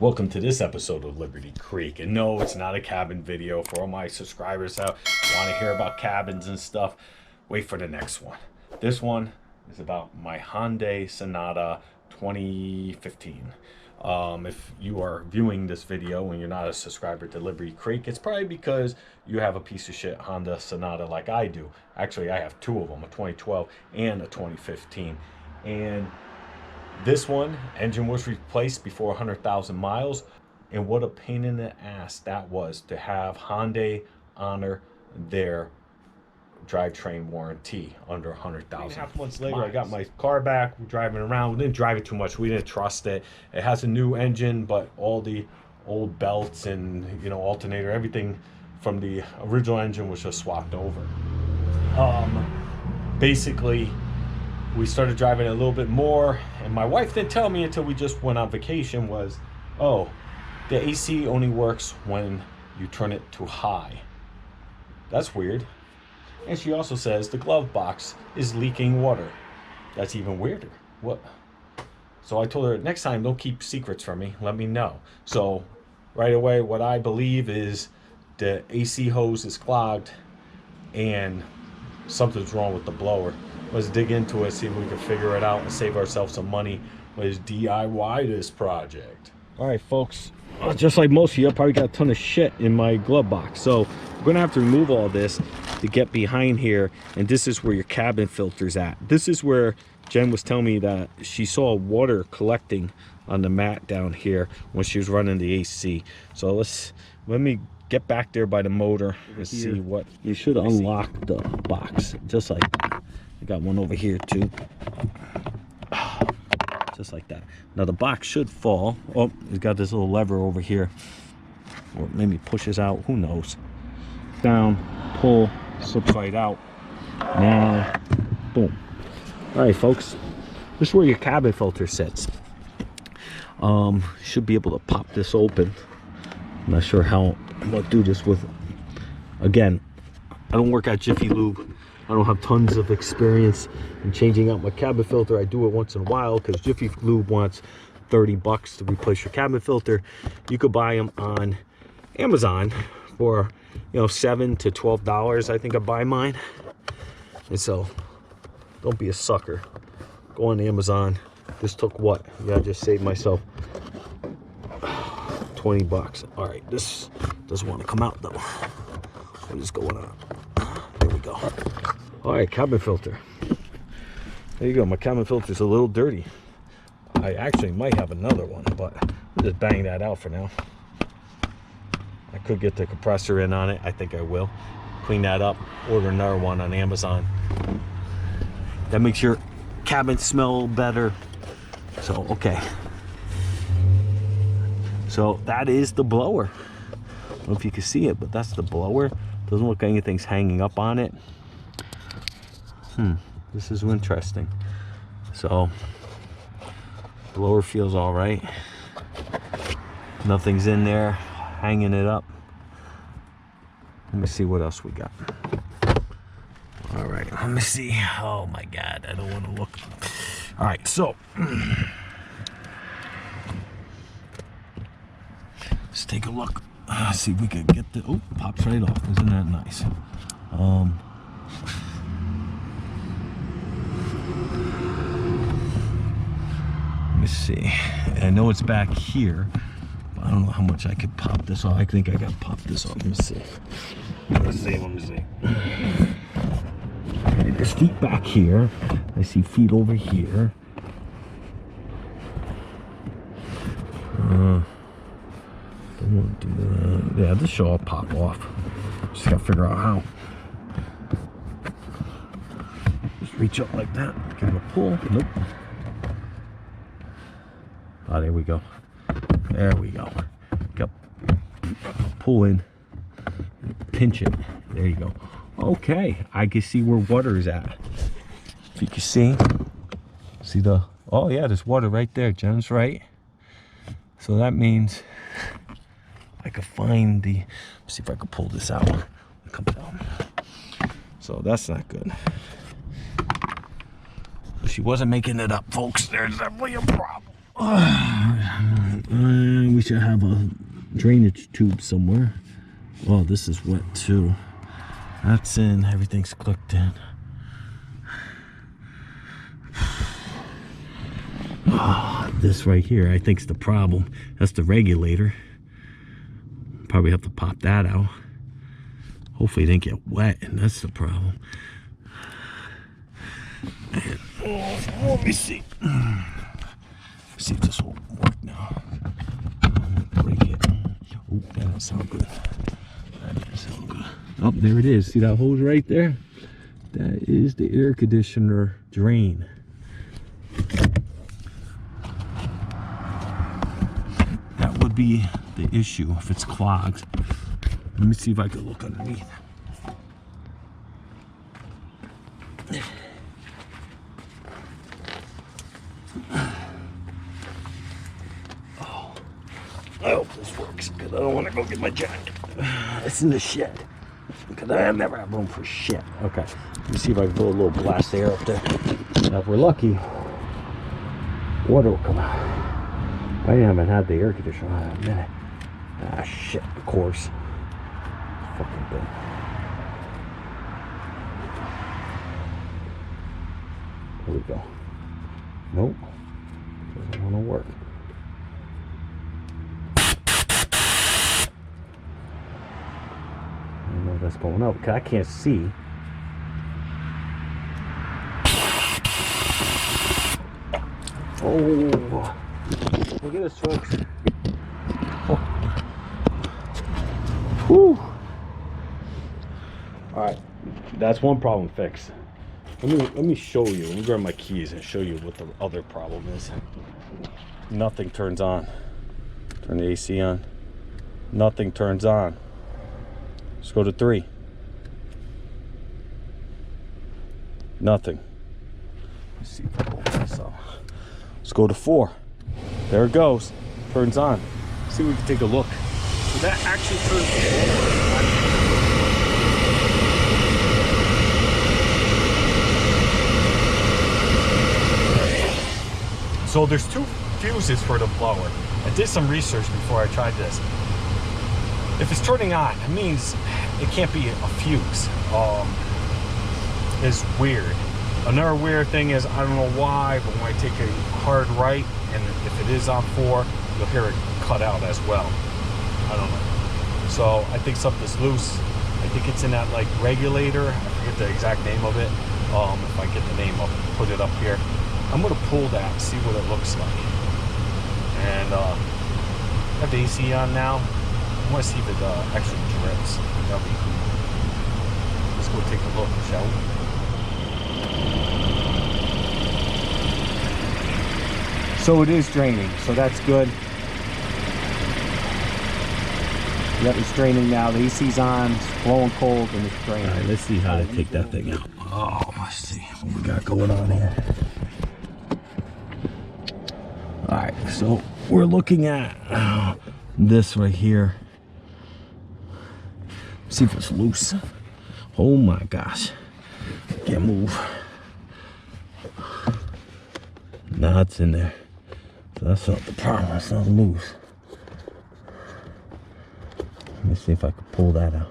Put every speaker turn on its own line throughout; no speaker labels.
Welcome to this episode of Liberty Creek. And no, it's not a cabin video. For all my subscribers out want to hear about cabins and stuff, wait for the next one. This one is about my Hyundai Sonata 2015. If you are viewing this video and you're not a subscriber to Liberty Creek, it's probably because you have a piece of shit Honda Sonata like I do. Actually, I have two of them, a 2012 and a 2015. And this one, engine was replaced before 100,000 miles. And what a pain in the ass that was to have Hyundai honor their drivetrain warranty under 100,000. 3.5 months later, I got my car back. We're driving around. We didn't drive it too much. We didn't trust it. It has a new engine, but all the old belts and, alternator, everything from the original engine was just swapped over. Basically, we started driving it a little bit more, and my wife didn't tell me until we just went on vacation was, oh, the AC only works when you turn it to high. That's weird. And she also says the glove box is leaking water. That's even weirder. What? So I told her, next time, don't keep secrets from me. Let me know. So right away, what I believe is the AC hose is clogged and something's wrong with the blower. Let's dig into it, see if we can figure it out and save ourselves some money. Let's DIY this project. All right, folks. Just like most of you, I probably got a ton of shit in my glove box. So we're going to have to remove all this to get behind here. And this is where your cabin filter's at. This is where Jen was telling me that she saw water collecting on the mat down here when she was running the AC. So let me get back there by the motor and see what. You should unlock the box, just like I got one over here too. Just like that. Now the box should fall. Oh, it's got this little lever over here, or maybe pushes out, who knows. Down, pull, slips right out. Now, boom. All right, folks, this is where your cabin filter sits. Should be able to pop this open. I'm not sure how I'm gonna do this with. Again, I don't work at Jiffy Lube. I don't have tons of experience in changing out my cabin filter. I do it once in a while because Jiffy Lube wants $30 to replace your cabin filter. You could buy them on Amazon for $7 to $12. I think I buy mine. And so don't be a sucker. Go on Amazon. This took what? Yeah, I just saved myself $20. All right, this doesn't want to come out though. What is going on? There we go. All right, cabin filter. There you go. My cabin filter's a little dirty. I actually might have another one, but I'll just bang that out for now. I could get the compressor in on it. I think I will. Clean that up. Order another one on Amazon. That makes your cabin smell better. So, okay. So that is the blower. I don't know if you can see it, but that's the blower. Doesn't look like anything's hanging up on it. This is interesting. So, blower feels all right. Nothing's in there, hanging it up. Let me see what else we got. All right, let me see. Oh my God, I don't want to look. All right, so let's take a look. See if we can get the. Oh, pops right off. Isn't that nice? Let me see. I know it's back here. But I don't know how much I could pop this off. I think I got to pop this off. Let me see. Let me see. Okay, there's feet back here. I see feet over here. Don't want to do that. Yeah, this should all pop off. Just gotta figure out how. Just reach up like that. Give it a pull. Nope. Oh, there we go. There we go. Yep. Pull in. Pinch it. There you go. Okay. I can see where water is at. If you can see. See the. Oh, yeah, there's water right there. Jen's right. So that means I could find the. See if I can pull this out. Come down. So that's not good. She wasn't making it up, folks. There's definitely a problem. We should have a drainage tube somewhere. Oh, this is wet too. That's in, everything's clicked in. Oh, this right here, I think is the problem. That's the regulator. Probably have to pop that out. Hopefully it didn't get wet, and that's the problem. And, let me see. See if this will work now. Break it. Oh, that doesn't sound good. That doesn't sound good. Oh, there it is. See that hose right there? That is the air conditioner drain. That would be the issue if it's clogged. Let me see if I can look underneath. Oh, I hope this works because I don't want to go get my jacket. It's in the shed because I never have room for shit. Okay, let me see if I can blow a little blast of air up there. Now, if we're lucky, water will come out. I haven't had the air conditioner on in a minute. Ah, shit, of course. Fucking thing. There we go. Nope. Doesn't want to work. I don't know if that's going up because I can't see. Oh. Look at this, folks. Oh. Whew. Alright, that's one problem fixed. Let me show you. Let me grab my keys and show you what the other problem is. Nothing turns on. Turn the AC on. Nothing turns on. Let's go to 3. Nothing. Let's see if I can open this up. Let's go to 4. There it goes. Turns on. See if we can take a look. So that actually turns on. So there's 2 fuses for the blower. I did some research before I tried this. If it's turning on, it means it can't be a fuse. It's weird. Another weird thing is, I don't know why, but when I take a hard right, and if it is on 4, you'll hear it cut out as well. I don't know. So I think something's loose. I think it's in that like regulator. I forget the exact name of it. If I get the name, I'll put it up here. I'm gonna pull that and see what it looks like. And I have the AC on now. I want to see if it actually drips. That'll be cool. Let's go take a look, shall we? So it is draining, so that's good. Yep, it's draining now. The AC's on, it's blowing cold, and it's draining. All right, let's see how to take that thing out. Oh, let's see what we got going on here. All right, so we're looking at this right here. See if it's loose. Oh my gosh, can't move. Nah, it's in there. So that's not the problem. It's not loose. Let me see if I can pull that out.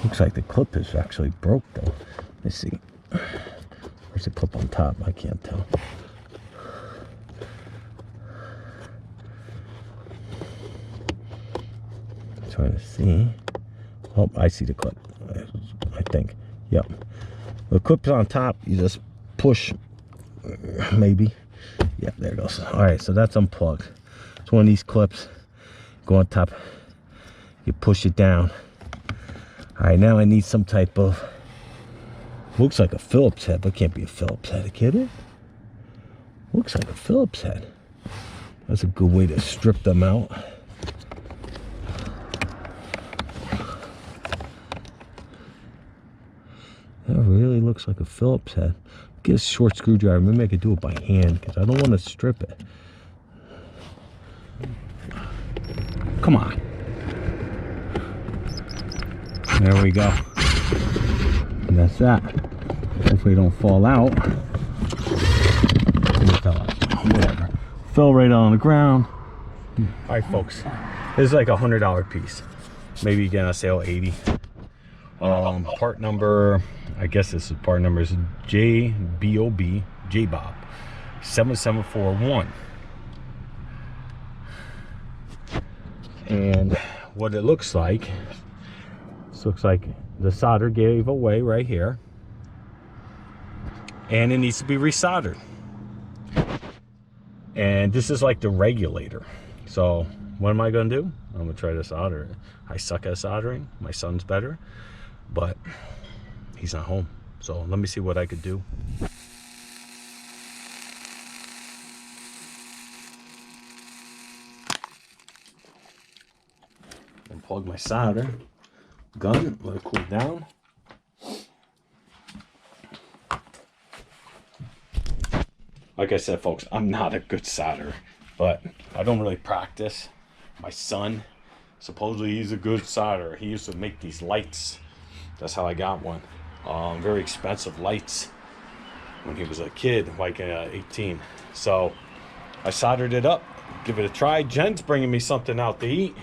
Looks like the clip is actually broke though. Let's see. Where's the clip on top? I can't tell. Trying to see. Oh, I see the clip. I think. Yep. The clip's on top. You just push. Maybe. Yeah, there it goes. All right, so that's unplugged. It's one of these clips. Go on top. You push it down. All right, now I need some type of. Looks like a Phillips head, but it can't be a Phillips head. Can it? Looks like a Phillips head. That's a good way to strip them out. That really looks like a Phillips head. Get a short screwdriver. Maybe I could do it by hand because I don't want to strip it. Come on. There we go. And that's that. Hopefully it don't fall out. It fell out. Whatever. fell right on the ground. All right, folks, this is like $100 piece. Maybe you get on sale 80. Part number, I guess this is part number is JBOB 7741. And what it looks like, this looks like the solder gave away right here, and it needs to be resoldered. And this is like the regulator. So what am I gonna do? I'm gonna try to solder it. I suck at soldering. My son's better, but he's not home. So let me see what I could do. Unplug my solder gun, let it cool down. Like I said, folks, I'm not a good solderer, but I don't really practice. My son, supposedly he's a good solderer. He used to make these lights. That's how I got one. Very expensive lights when he was a kid, like 18. So I soldered it up, give it a try. Jen's bringing me something out to eat.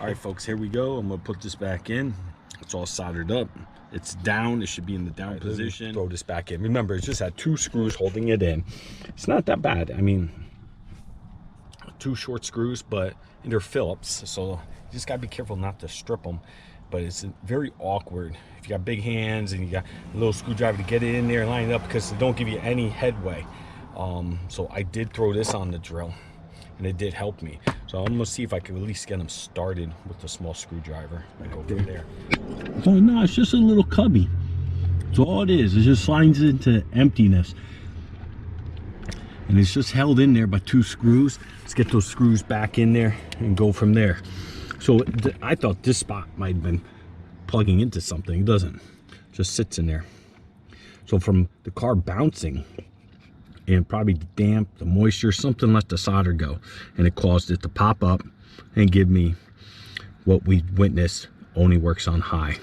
All right, folks, here we go. I'm gonna put this back in. It's all soldered up. It's down. It should be in the down position. Throw this back in. Remember, it just had 2 screws holding it in. It's not that bad. I mean, 2 short screws, but they're Phillips, so you just gotta be careful not to strip them. But it's very awkward if you got big hands and you got a little screwdriver to get it in there and line it up, because they don't give you any headway. So I did throw this on the drill, and it did help me. So I'm gonna see if I can at least get them started with the small screwdriver. I go from there. Oh no, it's just a little cubby. That's all it is. It just slides into emptiness, and it's just held in there by 2 screws. Let's get those screws back in there and go from there. So I thought this spot might have been plugging into something. It doesn't. It just sits in there. So from the car bouncing, and probably the damp, the moisture, something let the solder go, and it caused it to pop up and give me what we witnessed only works on high.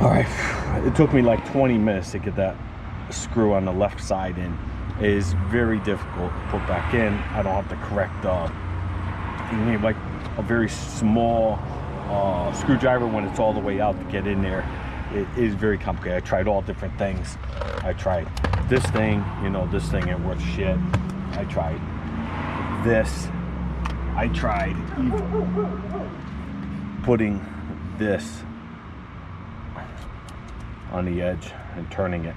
All right, it took me like 20 minutes to get that screw on the left side in. It is very difficult to put back in. I don't have to correct you need like a very small screwdriver when it's all the way out to get in there. It is very complicated. I tried all different things. I tried this thing, you know, this thing ain't worth shit. I tried this. I tried putting this on the edge and turning it.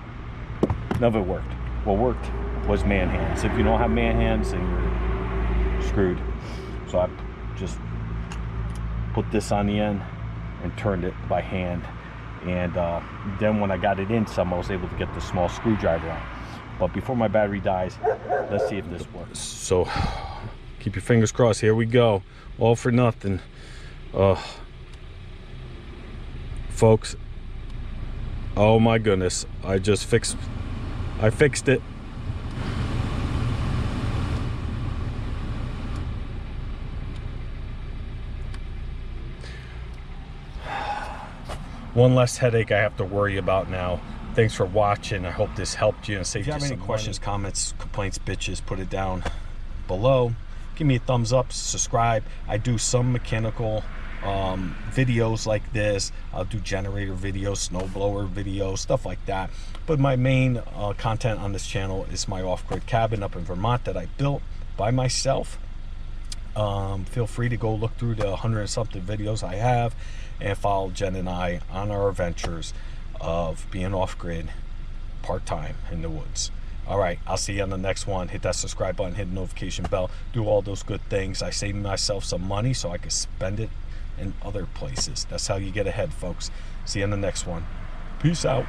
None of it worked. What worked was man hands. If you don't have man hands, then you're screwed. So I just put this on the end and turned it by hand. And then when I got it in some, I was able to get the small screwdriver out. But before my battery dies, let's see if this works. So keep your fingers crossed. Here we go. All for nothing. Folks, oh my goodness, I fixed it. One less headache I have to worry about now. Thanks for watching. I hope this helped you and saved you some money. If you have any questions, comments, complaints, bitches, put it down below. Give me a thumbs up, subscribe. I do some mechanical videos like this. I'll do generator videos, snowblower videos, stuff like that. But my main content on this channel is my off-grid cabin up in Vermont that I built by myself. Feel free to go look through the 100 and something videos I have and follow Jen and I on our adventures of being off-grid part-time in the woods. All right, I'll see you on the next one. Hit that subscribe button, hit the notification bell, do all those good things. I saved myself some money so I could spend it in other places. That's how you get ahead, folks. See you in the next one. Peace out.